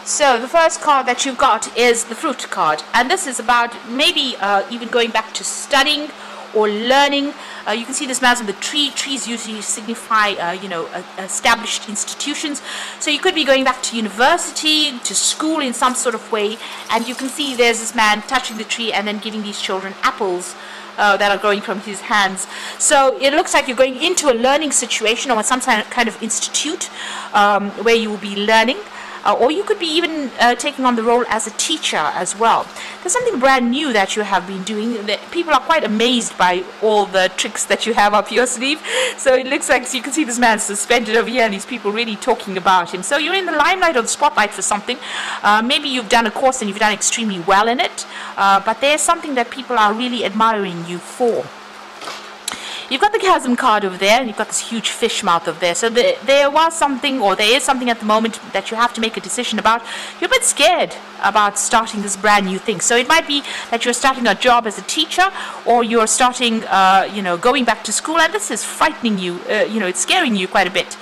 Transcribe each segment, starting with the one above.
So the first card that you've got is the fruit card, and this is about maybe even going back to studying or learning. You can see this man's on the tree. Trees usually signify, established institutions. So you could be going back to university, to school in some sort of way, and you can see there's this man touching the tree and then giving these children apples that are growing from his hands. So it looks like you're going into a learning situation or some kind of institute where you will be learning. Or you could be even taking on the role as a teacher as well. There's something brand new that you have been doing. People are quite amazed by all the tricks that you have up your sleeve. So it looks like, so you can see this man suspended over here and these people really talking about him. So you're in the limelight or the spotlight for something. Maybe you've done a course and you've done extremely well in it. But there's something that people are really admiring you for. You've got the chasm card over there, and you've got this huge fish mouth over there. So there was something, or there is something at the moment that you have to make a decision about. You're a bit scared about starting this brand new thing. So it might be that you're starting a job as a teacher, or you're starting, going back to school, and this is frightening you. It's scaring you quite a bit.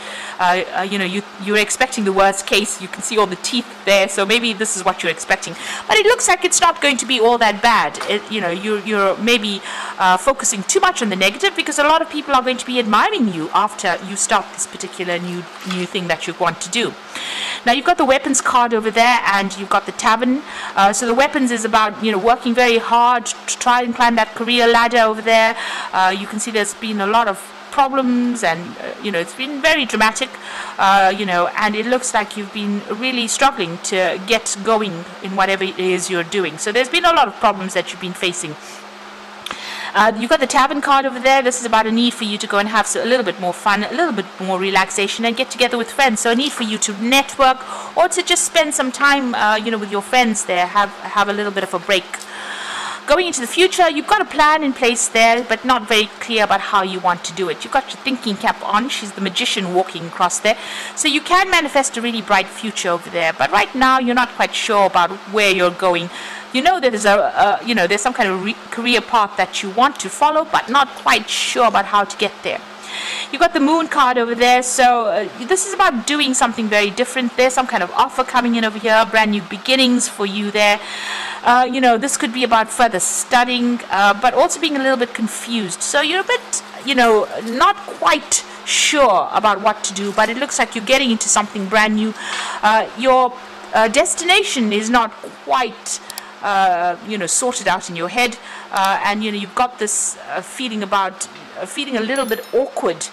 You're expecting the worst case. You can see all the teeth there, so maybe this is what you're expecting. But it looks like it's not going to be all that bad. You're maybe focusing too much on the negative, because a lot of people are going to be admiring you after you start this particular new thing that you want to do. Now you've got the weapons card over there, and you've got the tavern. So the weapons is about working very hard to try and climb that career ladder over there. You can see there's been a lot of problems, and it's been very dramatic, and it looks like you've been really struggling to get going in whatever it is you're doing. So there's been a lot of problems that you've been facing. You've got the tavern card over there. This is about a need for you to go and have a little bit more fun, a little bit more relaxation, and get together with friends. So a need for you to network, or to just spend some time with your friends there, have a little bit of a break. Going into the future, you've got a plan in place there, but not very clear about how you want to do it. You've got your thinking cap on. She's the magician walking across there. So you can manifest a really bright future over there. But right now, you're not quite sure about where you're going. You know that there's some kind of career path that you want to follow, but not quite sure about how to get there. You've got the moon card over there, so this is about doing something very different. There's some kind of offer coming in over here, brand new beginnings for you there. This could be about further studying, but also being a little bit confused. So you're a bit, not quite sure about what to do, but it looks like you're getting into something brand new. Your destination is not quite sorted out in your head, and you've got this feeling a little bit awkward,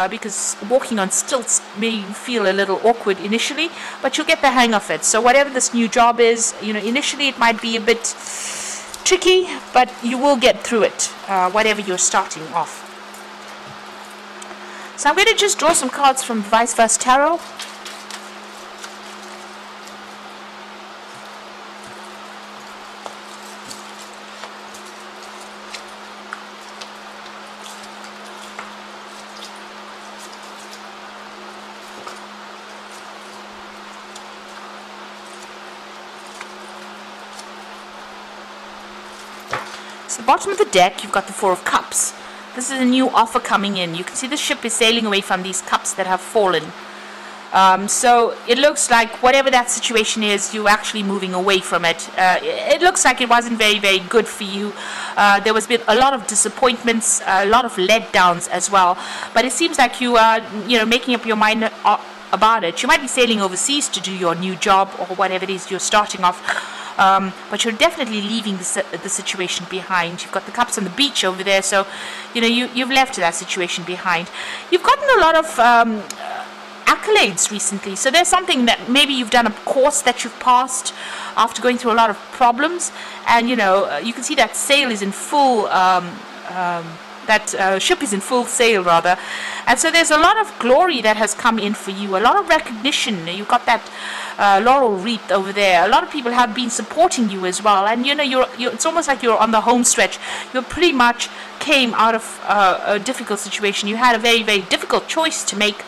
because walking on stilts may feel a little awkward initially, but you'll get the hang of it. So whatever this new job is, initially it might be a bit tricky, but you will get through it, whatever you're starting off. So I'm going to just draw some cards from Vice Versa Tarot. So the bottom of the deck, you've got the Four of Cups. This is a new offer coming in. You can see the ship is sailing away from these cups that have fallen. So it looks like whatever that situation is, you're actually moving away from it. It looks like it wasn't very, very good for you. There was been a lot of disappointments, a lot of letdowns as well. But it seems like you are, making up your mind about it. You might be sailing overseas to do your new job or whatever it is you're starting off. But you're definitely leaving the situation behind. You've got the cups on the beach over there, so you've left that situation behind. You've gotten a lot of accolades recently, so there's something that maybe you've done a course that you've passed after going through a lot of problems, and you can see that sail is in full. That ship is in full sail, rather, and so there's a lot of glory that has come in for you, a lot of recognition. You've got that laurel wreath over there. A lot of people have been supporting you as well, and it's almost like you're on the home stretch. You pretty much came out of a difficult situation. You had a very, very difficult choice to make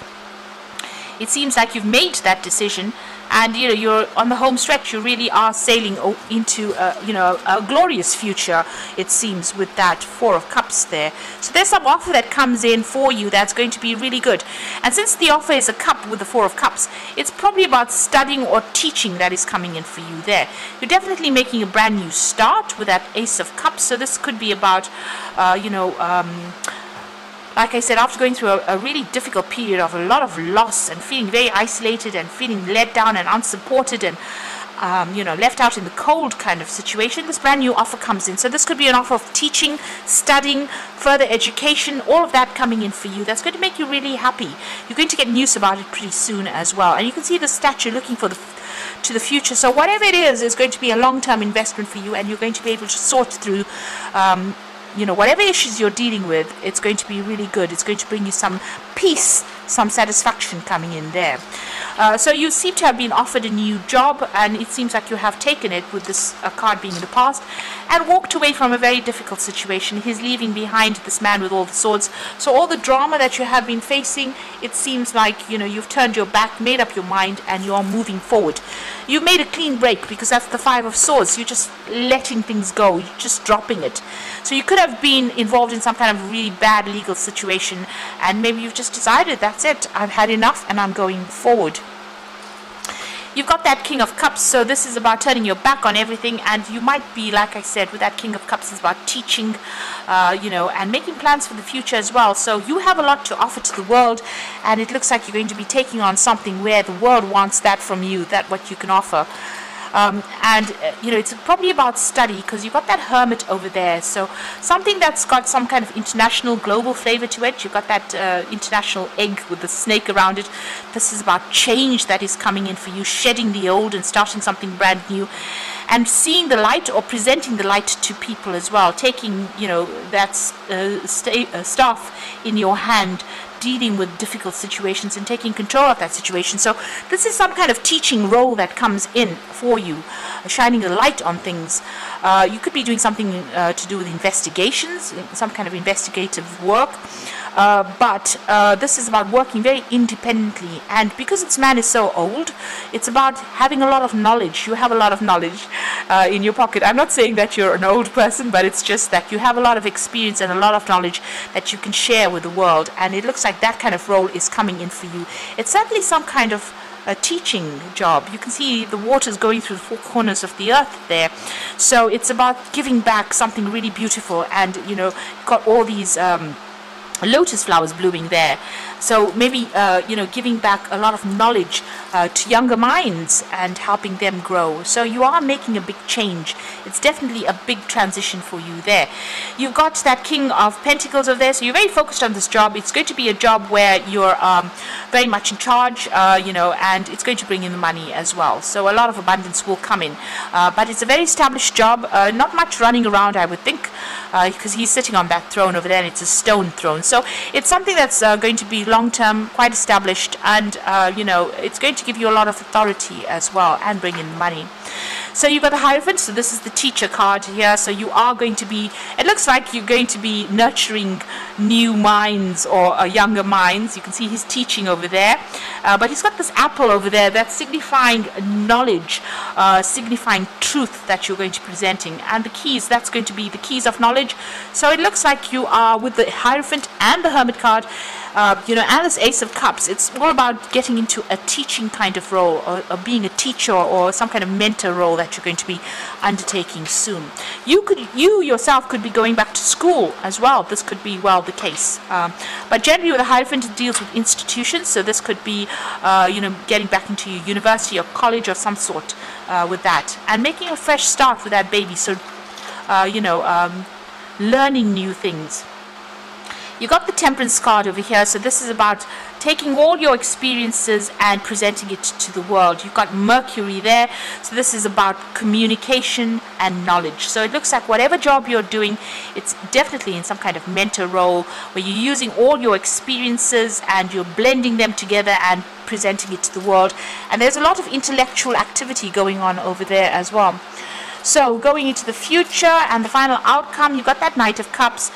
it seems like you've made that decision, and you're on the home stretch. You really are sailing into a glorious future, it seems, with that Four of Cups there. So there's some offer that comes in for you that's going to be really good. And since the offer is a cup with the Four of Cups, it's probably about studying or teaching that is coming in for you there. You're definitely making a brand new start with that Ace of Cups. So this could be about like I said, after going through a really difficult period of a lot of loss and feeling very isolated and feeling let down and unsupported and left out in the cold kind of situation, this brand new offer comes in. So this could be an offer of teaching, studying, further education, all of that coming in for you. That's going to make you really happy. You're going to get news about it pretty soon as well. And you can see the statue looking to the future. So whatever it is going to be a long-term investment for you, and you're going to be able to sort through whatever issues you're dealing with. It's going to be really good. It's going to bring you some peace, some satisfaction coming in there. So you seem to have been offered a new job, and it seems like you have taken it, with this card being in the past, and walked away from a very difficult situation. He's leaving behind this man with all the swords. So all the drama that you have been facing, it seems like you've turned your back, made up your mind, and you're moving forward. You made a clean break, because that's the Five of Swords. You're just letting things go. You're just dropping it. So you could have been involved in some kind of really bad legal situation, and maybe you've just decided, that's it, I've had enough and I'm going forward. You've got that King of Cups, so this is about turning your back on everything, and you might be, like I said, with that King of Cups, is about teaching, and making plans for the future as well. So you have a lot to offer to the world, and it looks like you're going to be taking on something where the world wants that from you, that what you can offer. It's probably about study, because you've got that Hermit over there, so something that's got some kind of international, global flavor to it. You've got that international egg with the snake around it. This is about change that is coming in for you, shedding the old and starting something brand new, and seeing the light, or presenting the light to people as well, taking that staff in your hand, dealing with difficult situations and taking control of that situation. So this is some kind of teaching role that comes in for you, shining a light on things. You could be doing something to do with investigations, some kind of investigative work, but this is about working very independently. And because this man is so old, it's about having a lot of knowledge. You have a lot of knowledge in your pocket. I'm not saying that you're an old person, but it's just that you have a lot of experience and a lot of knowledge that you can share with the world, and it looks like that kind of role is coming in for you. It's certainly some kind of a teaching job. You can see the waters going through the four corners of the earth there. So it's about giving back something really beautiful, and got all these lotus flowers blooming there. So maybe giving back a lot of knowledge to younger minds and helping them grow. So you are making a big change. It's definitely a big transition for you there. You've got that King of Pentacles over there, so you're very focused on this job. It's going to be a job where you're very much in charge, and it's going to bring in the money as well. So a lot of abundance will come in, but it's a very established job. Not much running around, I would think, because he's sitting on that throne over there, and it's a stone throne. So it's something that's going to be long-term, quite established, and it's going to give you a lot of authority as well, and bring in money. So you've got the Hierophant, so this is the teacher card here. So you are going to be, it looks like you're going to be nurturing new minds, or younger minds. You can see he's teaching over there, but he's got this apple over there that's signifying knowledge, signifying truth that you're going to be presenting, and the keys, that's going to be the keys of knowledge. So it looks like you are, with the Hierophant and the Hermit card, and this Ace of Cups, it's all about getting into a teaching kind of role, or being a teacher, or some kind of mentor role that you're going to be undertaking soon. You yourself could be going back to school as well. This could be, well, the case. But generally with the Hierophant, it deals with institutions, so this could be, getting back into your university or college or some sort with that, and making a fresh start with that baby. So, learning new things. You got the Temperance card over here, so this is about taking all your experiences and presenting it to the world. You've got Mercury there, so this is about communication and knowledge. So it looks like whatever job you're doing, it's definitely in some kind of mentor role, where you're using all your experiences and you're blending them together and presenting it to the world. And there's a lot of intellectual activity going on over there as well. So going into the future and the final outcome, you've got that Knight of Cups.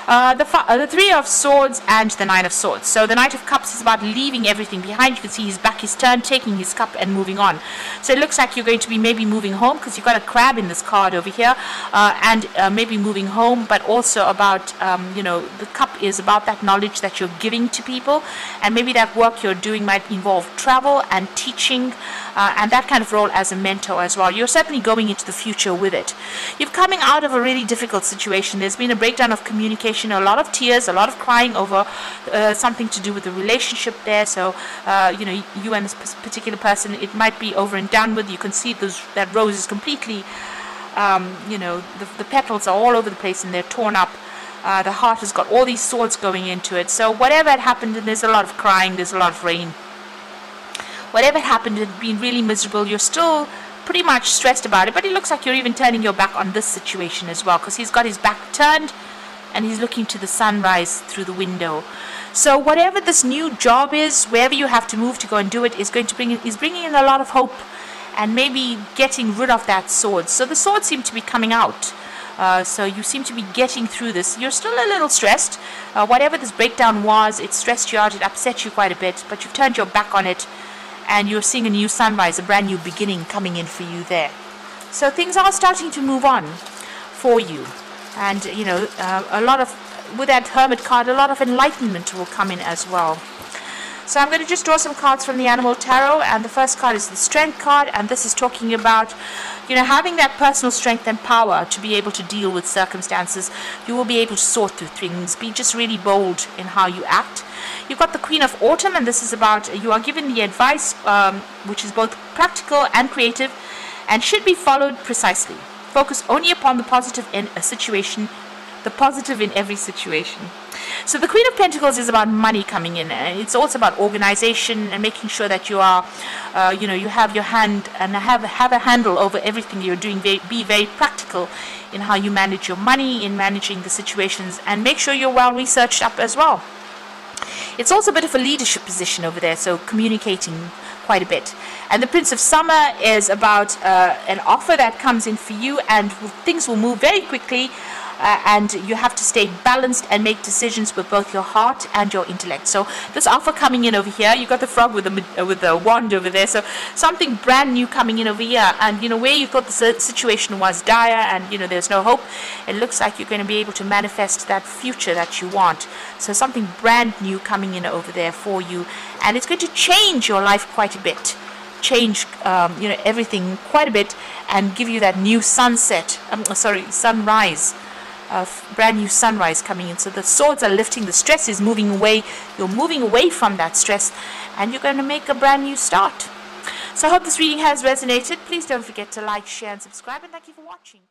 The Three of Swords and the Nine of Swords. So the Knight of Cups is about leaving everything behind. You can see his back is turned, taking his cup and moving on. So it looks like you're going to be maybe moving home, because you've got a crab in this card over here, and maybe moving home, but also about, the cup is about that knowledge that you're giving to people, and maybe that work you're doing might involve travel and teaching, and that kind of role as a mentor as well. You're certainly going into the future with it. You're coming out of a really difficult situation. There's been a breakdown of communication, a lot of tears, a lot of crying over something to do with the relationship there. So, you and this particular person, it might be over and done with. You can see that rose is completely, the petals are all over the place and they're torn up. The heart has got all these swords going into it. So whatever had happened, and there's a lot of crying, there's a lot of rain. Whatever happened had been really miserable. You're still pretty much stressed about it, but it looks like you're even turning your back on this situation as well, because he's got his back turned and he's looking to the sunrise through the window. So whatever this new job is, wherever you have to move to go and do it, is bringing in a lot of hope, and maybe getting rid of that sword. So the swords seem to be coming out. So you seem to be getting through this. You're still a little stressed. Whatever this breakdown was, it stressed you out, it upset you quite a bit, but you've turned your back on it, and you're seeing a new sunrise, a brand new beginning coming in for you there. So things are starting to move on for you. And, with that Hermit card, a lot of enlightenment will come in as well. So I'm going to just draw some cards from the Animal Tarot, and the first card is the Strength card, and this is talking about, having that personal strength and power to be able to deal with circumstances. You will be able to sort through things, be just really bold in how you act. You've got the Queen of Autumn, and this is about, you are given the advice, which is both practical and creative, and should be followed precisely. Focus only upon the positive in a situation, the positive in every situation. So the Queen of Pentacles is about money coming in, and it's also about organization and making sure that you are, you have your hand and have a handle over everything you're doing. Be very practical in how you manage your money, in managing the situations, and make sure you're well researched up as well. It's also a bit of a leadership position over there, so communicating quite a bit. And the Prince of Summer is about an offer that comes in for you, and things will move very quickly, and you have to stay balanced and make decisions with both your heart and your intellect. So this offer coming in over here, you got the frog with the wand over there, so something brand new coming in over here, and where you thought the situation was dire and there's no hope, it looks like you're going to be able to manifest that future that you want. So something brand new coming in over there for you, and it's going to change your life quite a bit, change everything quite a bit, and give you that new sunrise, brand new sunrise coming in. So the swords are lifting, the stress is moving away, you're moving away from that stress, and you're going to make a brand new start. So I hope this reading has resonated. Please don't forget to like, share and subscribe, and thank you for watching.